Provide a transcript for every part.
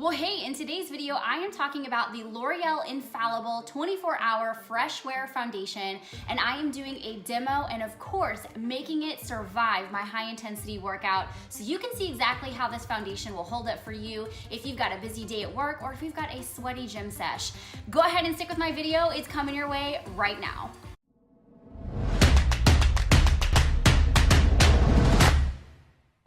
Well, hey, in today's video, I am talking about the L'Oreal Infallible 24-hour Fresh Wear Foundation, and I am doing a demo and of course, making it survive my high intensity workout so you can see exactly how this foundation will hold up for you if you've got a busy day at work or if you've got a sweaty gym sesh. Go ahead and stick with my video. It's coming your way right now.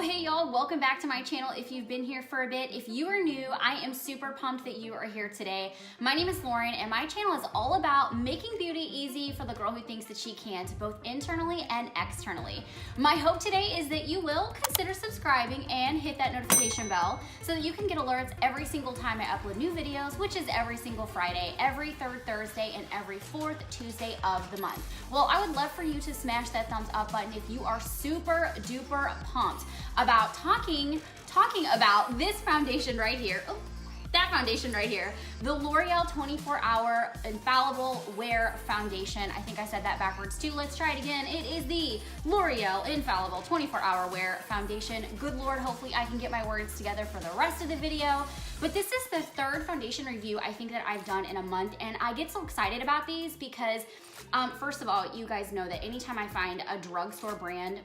Hey y'all, welcome back to my channel if you've been here for a bit. If you are new, I am super pumped that you are here today. My name is Lauren and my channel is all about making beauty easy for the girl who thinks that she can't, both internally and externally. My hope today is that you will consider subscribing and hit that notification bell so that you can get alerts every single time I upload new videos, which is every single Friday, every third Thursday, and every fourth Tuesday of the month. Well, I would love for you to smash that thumbs up button if you are super duper pumped about talking about this foundation right here. Oh, that foundation right here, the L'Oreal 24-hour Infallible Wear Foundation. I think I said that backwards too. Let's try it again. It is the L'Oreal Infallible 24-hour Wear Foundation. Good Lord, hopefully I can get my words together for the rest of the video. But this is the third foundation review I think that I've done in a month, and I get so excited about these because first of all, you guys know that anytime I find a drugstore brand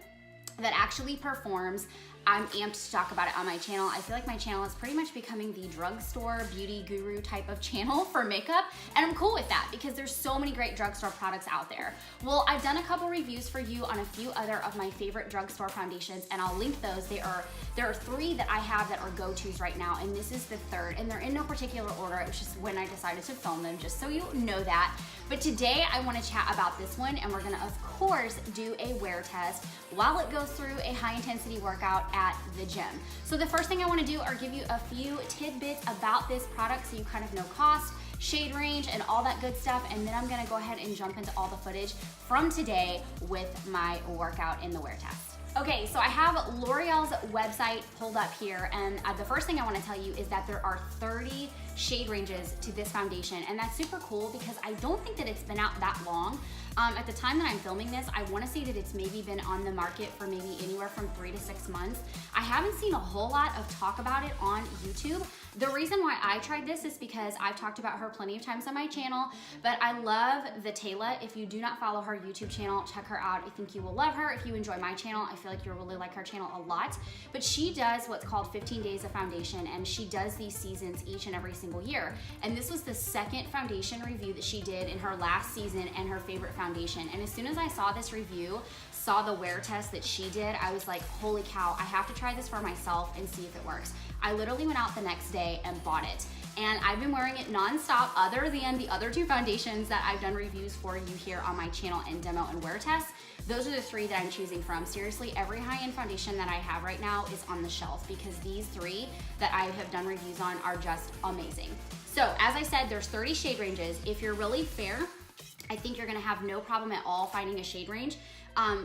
that actually performs, I'm amped to talk about it on my channel. I feel like my channel is pretty much becoming the drugstore beauty guru type of channel for makeup, and I'm cool with that because there's so many great drugstore products out there. Well, I've done a couple reviews for you on a few other of my favorite drugstore foundations, and I'll link those. There are three that I have that are go-tos right now, and this is the third, and they're in no particular order. It was just when I decided to film them, just so you know that. But today I want to chat about this one, and we're gonna of course do a wear test while it goes through a high intensity workout at the gym. So the first thing I want to do are give you a few tidbits about this product so you kind of know cost, shade range, and all that good stuff, and then I'm gonna go ahead and jump into all the footage from today with my workout in the wear test. Okay, so I have L'Oreal's website pulled up here, and the first thing I want to tell you is that there are 30 shade ranges to this foundation, and that's super cool because I don't think that it's been out that long. At the time that I'm filming this, I want to say that it's maybe been on the market for maybe anywhere from 3 to 6 months. I haven't seen a whole lot of talk about it on YouTube. The reason why I tried this is because I've talked about her plenty of times on my channel, but I love the Taylor. If you do not follow her YouTube channel, check her out. I think you will love her. If you enjoy my channel, I feel like you'll really like her channel a lot. But she does what's called 15 days of foundation, and she does these seasons each and every single year. And this was the second foundation review that she did in her last season and her favorite foundation. And as soon as I saw this review, saw the wear test that she did, I was like, holy cow, I have to try this for myself and see if it works. I literally went out the next day and bought it. And I've been wearing it nonstop other than the other two foundations that I've done reviews for you here on my channel in demo and wear test. Those are the three that I'm choosing from. Seriously, every high-end foundation that I have right now is on the shelf because these three that I have done reviews on are just amazing. So as I said, there's 30 shade ranges. If you're really fair, I think you're gonna have no problem at all finding a shade range.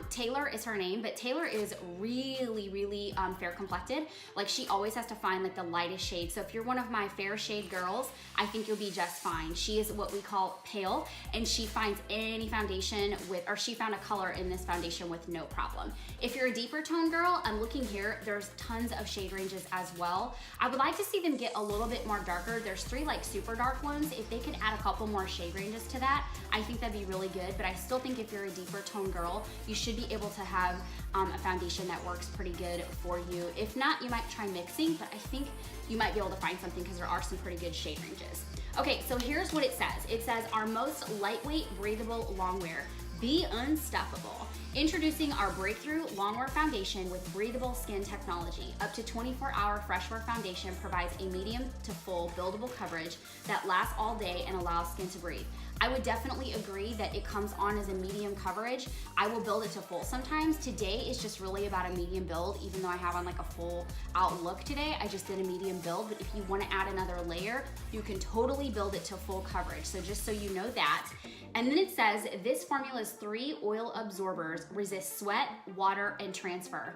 Taylor is her name, but Taylor is really fair complected. Like, she always has to find like the lightest shade. So if you're one of my fair shade girls, I think you'll be just fine. She is what we call pale, and she finds any foundation with, or she found a color in this foundation with no problem. If you're a deeper tone girl, I'm looking here, there's tons of shade ranges as well. I would like to see them get a little bit more darker. There's 3 like super dark ones. If they could add a couple more shade ranges to that, I think that'd be really good. But I still think if you're a deeper tone girl, you should be able to have a foundation that works pretty good for you. If not, you might try mixing, but I think you might be able to find something because there are some pretty good shade ranges. Okay, so here's what it says. It says, our most lightweight, breathable longwear. Be unstoppable. Introducing our breakthrough longwear foundation with breathable skin technology. Up to 24-hour fresh wear foundation provides a medium to full buildable coverage that lasts all day and allows skin to breathe. I would definitely agree that it comes on as a medium coverage. I will build it to full sometimes. Today is just really about a medium build, even though I have on like a full out look today. I just did a medium build, but if you want to add another layer, you can totally build it to full coverage. So just so you know that. And then it says, this formula's 3 oil absorbers resist sweat, water, and transfer.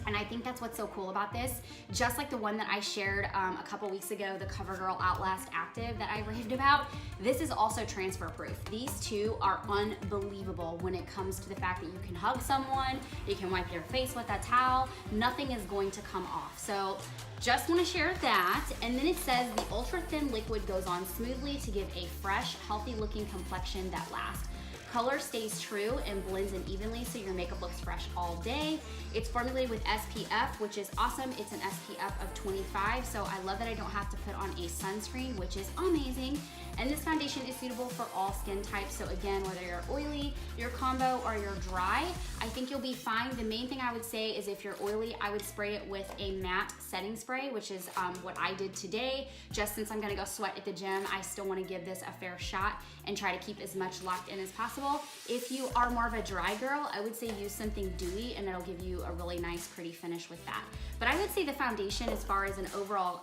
And I think that's what's so cool about this. Just like the one that I shared a couple weeks ago, the CoverGirl Outlast Active that I raved about, this is also transfer proof. These two are unbelievable when it comes to the fact that you can hug someone, you can wipe your face with a towel, nothing is going to come off. So just want to share that. And then it says the ultra thin liquid goes on smoothly to give a fresh, healthy looking complexion that lasts. Color stays true and blends in evenly so your makeup looks fresh all day. It's formulated with SPF, which is awesome. It's an SPF of 25, so I love that I don't have to put on a sunscreen, which is amazing. And this foundation is suitable for all skin types. So again, whether you're oily, you're combo, or you're dry, I think you'll be fine. The main thing I would say is if you're oily, I would spray it with a matte setting spray, which is what I did today. Just since I'm gonna go sweat at the gym, I still wanna give this a fair shot and try to keep as much locked in as possible. If you are more of a dry girl, I would say use something dewy and it'll give you a really nice, pretty finish with that. But I would say the foundation, as far as an overall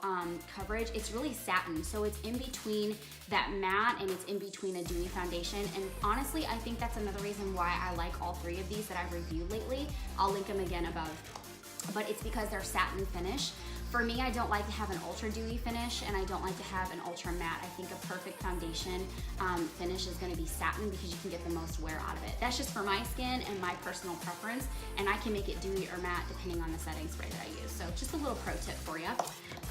coverage, it's really satin. So it's in between that matte and it's in between a dewy foundation. And honestly, I think that's another reason why I like all three of these that I've reviewed lately. I'll link them again above. But it's because they're satin finish. For me, I don't like to have an ultra dewy finish and I don't like to have an ultra matte. I think a perfect foundation finish is gonna be satin because you can get the most wear out of it. That's just for my skin and my personal preference, and I can make it dewy or matte depending on the setting spray that I use. So just a little pro tip for you.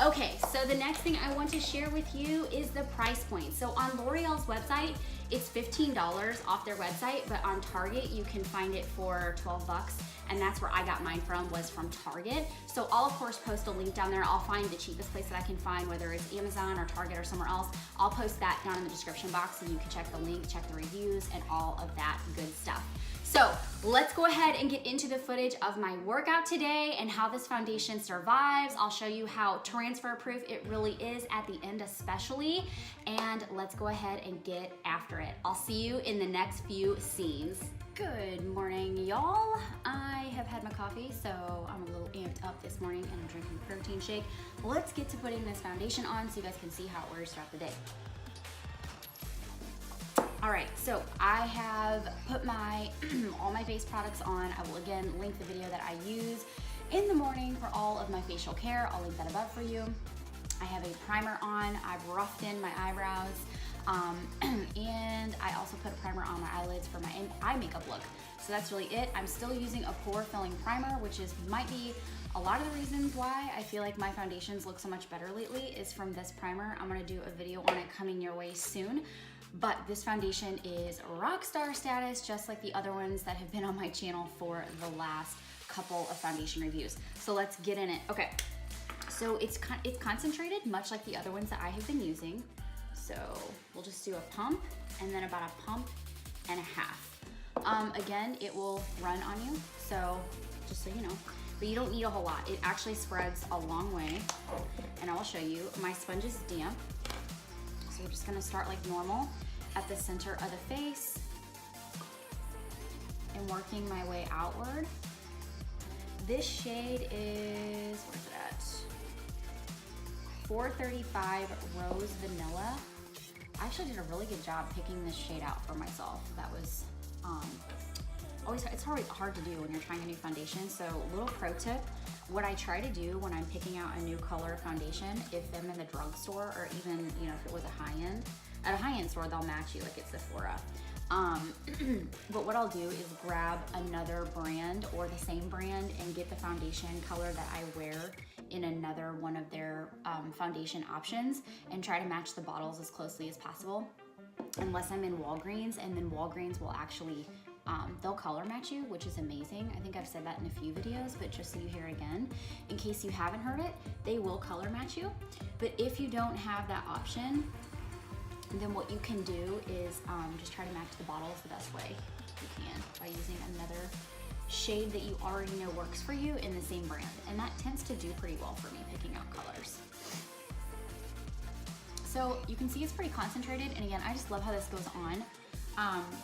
Okay, so the next thing I want to share with you is the price point. So on L'Oreal's website, it's $15 off their website, but on Target, you can find it for 12 bucks. And that's where I got mine from, was from Target. So I'll of course post a link down there. I'll find the cheapest place that I can find, whether it's Amazon or Target or somewhere else. I'll post that down in the description box so you can check the link, check the reviews, and all of that good stuff. So let's go ahead and get into the footage of my workout today and how this foundation survives. I'll show you how transfer proof it really is at the end especially. And let's go ahead and get after it. I'll see you in the next few scenes. Good morning, y'all. I have had my coffee, so I'm a little amped up this morning and I'm drinking a protein shake. Let's get to putting this foundation on so you guys can see how it wears throughout the day. All right, so I have put my all my face products on. I will again link the video that I use in the morning for all of my facial care. I'll link that above for you. I have a primer on. I've roughed in my eyebrows. And I also put a primer on my eyelids for my eye makeup look. So that's really it. I'm still using a pore filling primer, which might be a lot of the reasons why I feel like my foundations look so much better lately is from this primer. I'm gonna do a video on it coming your way soon. But this foundation is rock star status, just like the other ones that have been on my channel for the last couple of foundation reviews. So let's get in it. Okay, so it's concentrated, much like the other ones that I have been using. So we'll just do a pump and then about a pump and a half. Again, it will run on you, so just so you know, but you don't need a whole lot. It actually spreads a long way, and I'll show you. My sponge is damp, so we're just gonna start like normal at the center of the face and working my way outward. This shade is, where's it at? 435 Rose Vanilla. I actually did a really good job picking this shade out for myself. That was always, it's hard to do when you're trying a new foundation. So little pro tip, what I try to do when I'm picking out a new color foundation, if I'm in the drugstore or even, you know, if it was a high-end, at a high-end store, they'll match you like it's Sephora. But what I'll do is grab another brand or the same brand and get the foundation color that I wear in another one of their foundation options and try to match the bottles as closely as possible, unless I'm in Walgreens, and then Walgreens will actually, they'll color match you, which is amazing. I think I've said that in a few videos, but just so you hear again, in case you haven't heard it, they will color match you. But if you don't have that option, then what you can do is just try to match the bottles the best way you can by using another shade that you already know works for you in the same brand. And that tends to do pretty well for me picking out colors. So you can see it's pretty concentrated. And again, I just love how this goes on.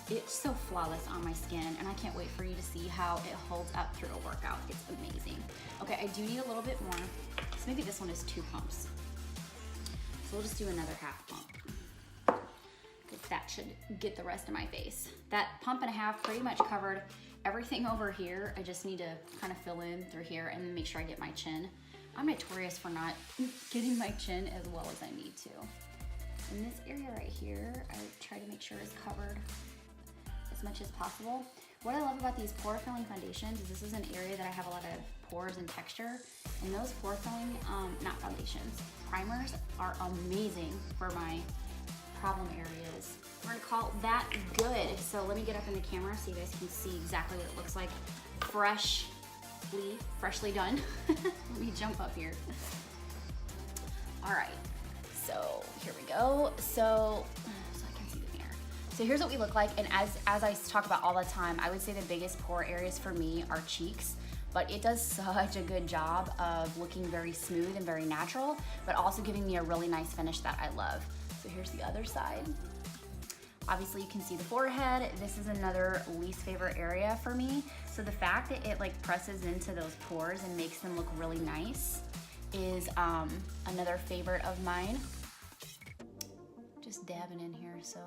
It's so flawless on my skin, and I can't wait for you to see how it holds up through a workout. It's amazing. Okay, I do need a little bit more. So maybe this one is 2 pumps. So we'll just do another half pump. That should get the rest of my face. That pump and a half pretty much covered everything over here, I just need to kind of fill in through here and make sure I get my chin. I'm notorious for not getting my chin as well as I need to. In this area right here, I try to make sure it's covered as much as possible. What I love about these pore filling foundations is this is an area that I have a lot of pores and texture, and those pore filling, not foundations, primers are amazing for my problem areas. We're gonna call that good. So let me get up in the camera so you guys can see exactly what it looks like. Freshly done. Let me jump up here. All right, so here we go. So I can see the mirror. So here's what we look like, and as I talk about all the time, I would say the biggest pore areas for me are cheeks, but it does such a good job of looking very smooth and very natural, but also giving me a really nice finish that I love. So here's the other side. Obviously you can see the forehead. This is another least favorite area for me. So the fact that it like presses into those pores and makes them look really nice is another favorite of mine. Just dabbing in here, so.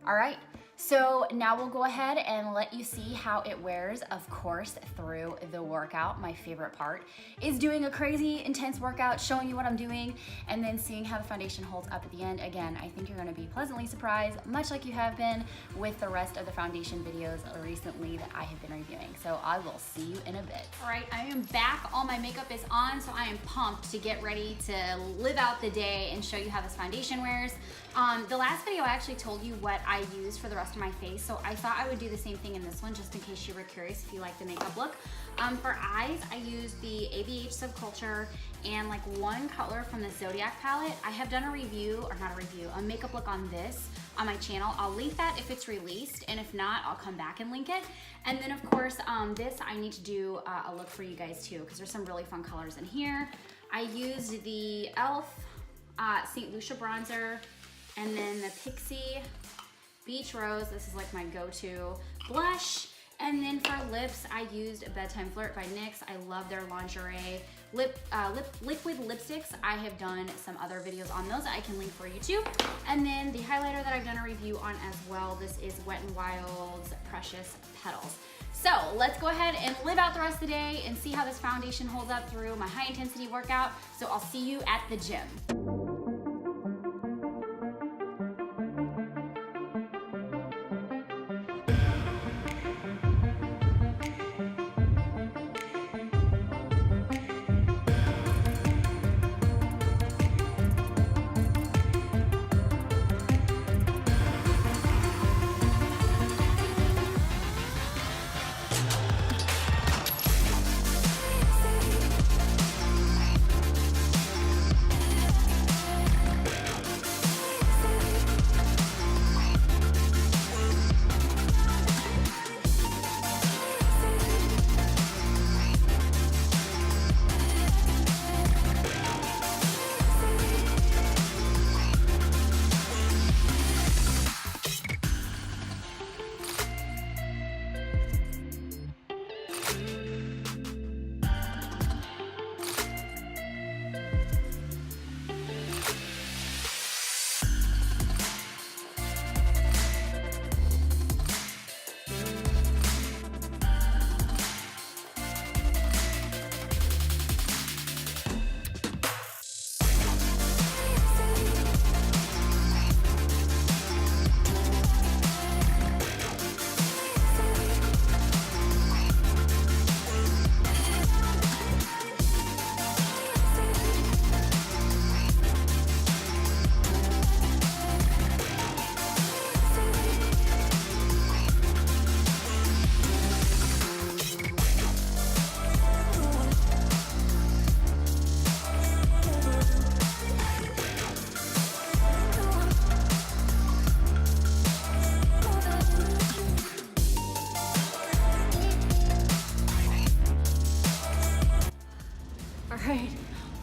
All right, so now we'll go ahead and let you see how it wears, of course, through the workout. My favorite part is doing a crazy intense workout, showing you what I'm doing, and then seeing how the foundation holds up at the end. Again, I think you're gonna be pleasantly surprised, much like you have been with the rest of the foundation videos recently that I have been reviewing. So I will see you in a bit. All right, I am back. All my makeup is on, so I am pumped to get ready to live out the day and show you how this foundation wears. The last video I actually told you what I used for the rest of my face, so I thought I would do the same thing in this one just in case you were curious if you like the makeup look. For eyes, I used the ABH Subculture and like one color from the Zodiac palette. I have done a review, or not a review, a makeup look on this on my channel. I'll link that if it's released, and if not, I'll come back and link it. And then of course, this I need to do a look for you guys too, because there's some really fun colors in here. I used the e.l.f. St. Lucia bronzer, and then the Pixie Beach Rose. This is like my go-to blush. And then for lips, I used Bedtime Flirt by NYX. I love their lingerie liquid lipsticks. I have done some other videos on those that I can link for you too. And then the highlighter that I've done a review on as well. This is Wet n Wild's Precious Petals. So let's go ahead and live out the rest of the day and see how this foundation holds up through my high intensity workout. So I'll see you at the gym.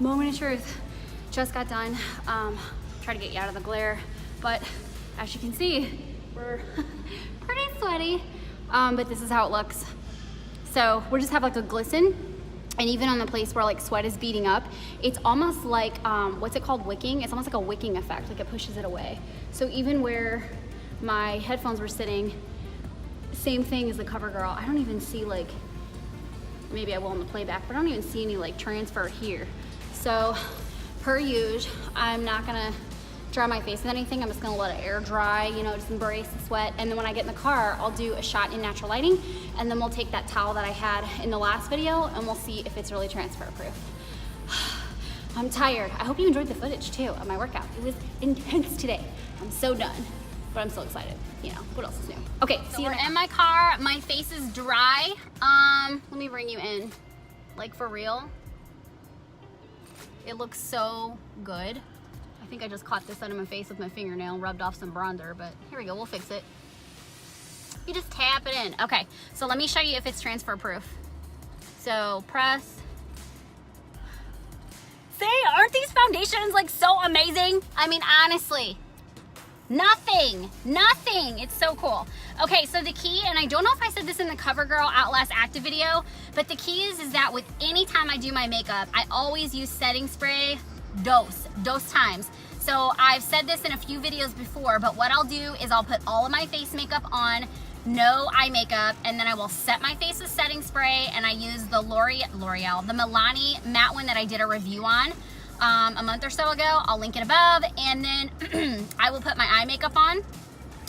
Moment of truth, just got done. Try to get you out of the glare, but as you can see, we're pretty sweaty, but this is how it looks. So we just have like a glisten, and even on the place where like sweat is beating up, it's almost like, what's it called, wicking? It's almost like a wicking effect, like it pushes it away. So even where my headphones were sitting, same thing as the CoverGirl. I don't even see like, maybe I will in the playback, but I don't even see any like transfer here. So per usual, I'm not gonna dry my face with anything. I'm just gonna let it air dry, you know, just embrace the sweat. And then when I get in the car, I'll do a shot in natural lighting, and then we'll take that towel that I had in the last video and we'll see if it's really transfer proof. I'm tired. I hope you enjoyed the footage too of my workout. It was intense today. I'm so done, but I'm so excited. You know, what else is new? Okay, so we're in my car. My face is dry. Let me bring you in, like for real. It looks so good. I think I just caught this under my face with my fingernail, rubbed off some bronzer, but here we go, we'll fix it. You just tap it in. Okay, so let me show you if it's transfer proof. So press. See, aren't these foundations like so amazing? I mean, honestly, nothing. It's so cool. Okay, so the key, and I don't know if I said this in the CoverGirl Outlast Active video, but the key is that with any time I do my makeup, I always use setting spray dose times. So I've said this in a few videos before, but what I'll do is I'll put all of my face makeup on, no eye makeup, and then I will set my face with setting spray, and I use the L'Oreal, the Milani matte one that I did a review on a month or so ago. I'll link it above, and then I will put my eye makeup on,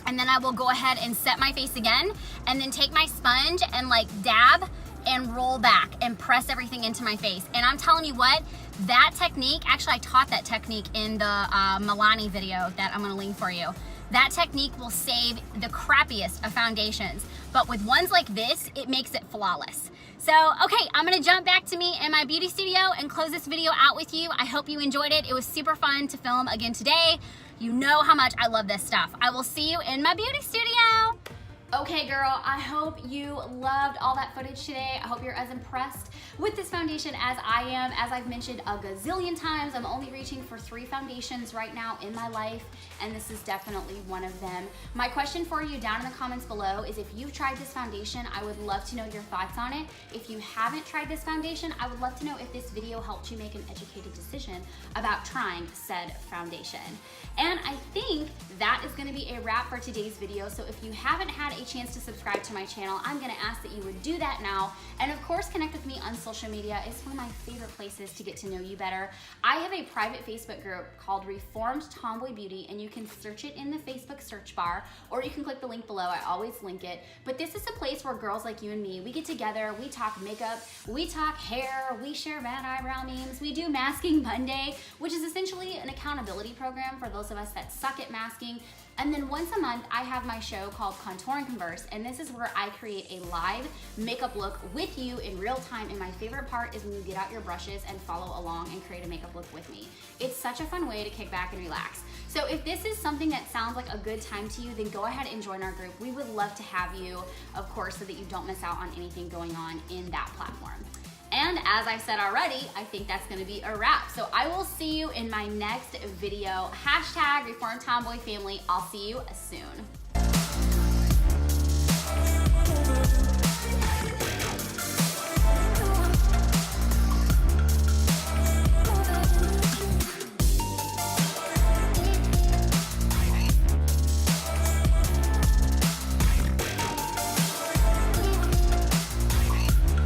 and then I will go ahead and set my face again, and then take my sponge and like dab and roll back and press everything into my face. And I'm telling you what, that technique, actually I taught that technique in the Milani video that I'm gonna link for you. That technique will save the crappiest of foundations, but with ones like this, it makes it flawless. So, okay, I'm gonna jump back to me in my beauty studio and close this video out with you. I hope you enjoyed it. It was super fun to film again today. You know how much I love this stuff. I will see you in my beauty studio. Okay, girl, I hope you loved all that footage today. I hope you're as impressed with this foundation as I am. As I've mentioned a gazillion times, I'm only reaching for 3 foundations right now in my life, and this is definitely one of them. My question for you down in the comments below is if you've tried this foundation, I would love to know your thoughts on it. If you haven't tried this foundation, I would love to know if this video helped you make an educated decision about trying said foundation. And I think that is gonna be a wrap for today's video. So if you haven't had a chance to subscribe to my channel, I'm gonna ask that you would do that now. And of course, connect with me on social media. It's one of my favorite places to get to know you better. I have a private Facebook group called Reformed Tomboy Beauty, and you can search it in the Facebook search bar, or you can click the link below. I always link it. But this is a place where girls like you and me, we get together, we talk makeup, we talk hair, we share bad eyebrow memes, we do Masking Monday, which is essentially an accountability program for those of us that suck at masking. And then once a month, I have my show called Contour and Converse, and this is where I create a live makeup look with you in real time. And my favorite part is when you get out your brushes and follow along and create a makeup look with me. It's such a fun way to kick back and relax. So if this is something that sounds like a good time to you, then go ahead and join our group. We would love to have you, of course, so that you don't miss out on anything going on in that platform. And as I said already, I think that's gonna be a wrap. So I will see you in my next video. #ReformedTomboyFamily. I'll see you soon.